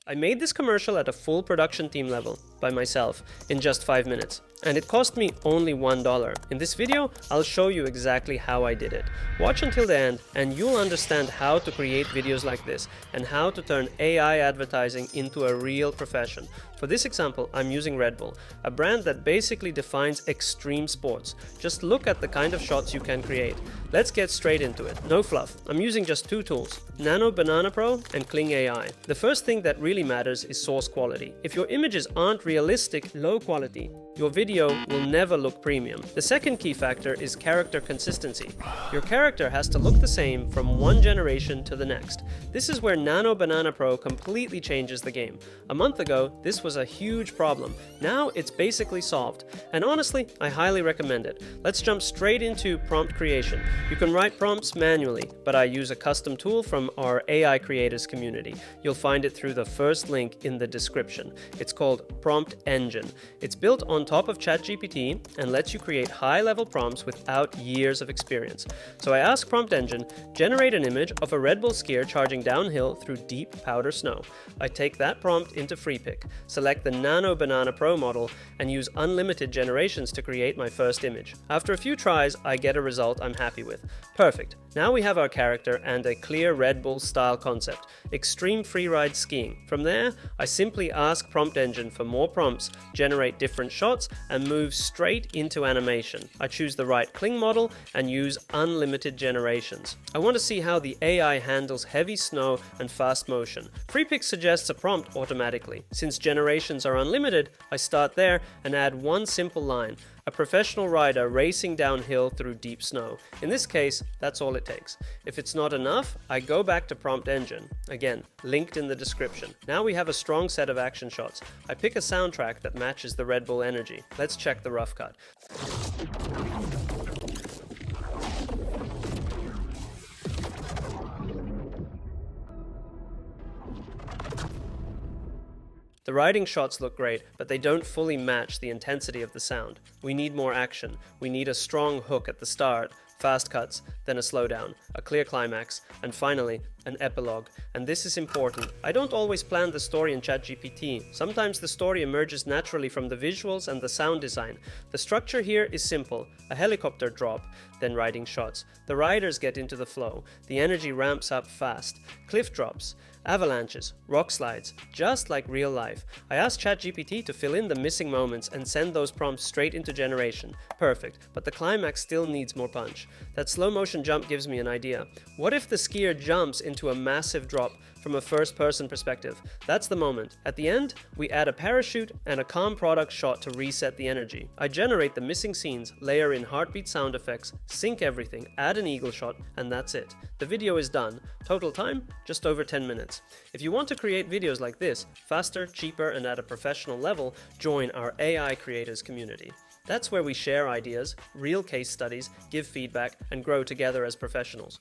I made this commercial at a full production team level, by myself, in just 5 minutes. And it cost me only $1. In this video, I'll show you exactly how I did it. Watch until the end and you'll understand how to create videos like this and how to turn AI advertising into a real profession. For this example, I'm using Red Bull, a brand that basically defines extreme sports. Just look at the kind of shots you can create. Let's get straight into it. No fluff. I'm using just two tools, Nano Banana Pro and Kling AI. The first thing that really matters is source quality. If your images aren't realistic, low quality, your video will never look premium. The second key factor is character consistency. Your character has to look the same from one generation to the next. This is where Nano Banana Pro completely changes the game. A month ago, this was a huge problem. Now it's basically solved. And honestly, I highly recommend it. Let's jump straight into prompt creation. You can write prompts manually, but I use a custom tool from our AI creators community. You'll find it through the first link in the description. It's called Prompt Engine. It's built on top of ChatGPT and lets you create high-level prompts without years of experience. So I ask Prompt Engine, generate an image of a Red Bull skier charging downhill through deep powder snow. I take that prompt into FreePick, select the Nano Banana Pro model, and use unlimited generations to create my first image. After a few tries, I get a result I'm happy with. Perfect. Now we have our character and a clear Red Bull style concept, extreme freeride skiing. From there, I simply ask Prompt Engine for more prompts, generate different shots, and move straight into animation. I choose the right Kling model and use unlimited generations. I want to see how the AI handles heavy snow and fast motion. FreePick suggests a prompt automatically. Since generations are unlimited, I start there and add one simple line. A professional rider racing downhill through deep snow. In this case, that's all it takes. If it's not enough, I go back to Prompt Engine. Again, linked in the description. Now we have a strong set of action shots. I pick a soundtrack that matches the Red Bull energy. Let's check the rough cut. The riding shots look great, but they don't fully match the intensity of the sound. We need more action. We need a strong hook at the start, fast cuts, then a slowdown, a clear climax, and finally, an epilogue. And this is important. I don't always plan the story in ChatGPT. Sometimes the story emerges naturally from the visuals and the sound design. The structure here is simple. A helicopter drop, then riding shots. The riders get into the flow. The energy ramps up fast. Cliff drops, avalanches, rock slides, just like real life. I asked ChatGPT to fill in the missing moments and send those prompts straight into generation. Perfect, but the climax still needs more punch. That slow motion jump gives me an idea. What if the skier jumps into a massive drop from a first-person perspective? That's the moment. At the end, we add a parachute and a calm product shot to reset the energy. I generate the missing scenes, layer in heartbeat sound effects, sync everything, add an eagle shot, and that's it. The video is done. Total time? Just over 10 minutes. If you want to create videos like this, faster, cheaper, and at a professional level, join our AI creators community. That's where we share ideas, real case studies, give feedback, and grow together as professionals.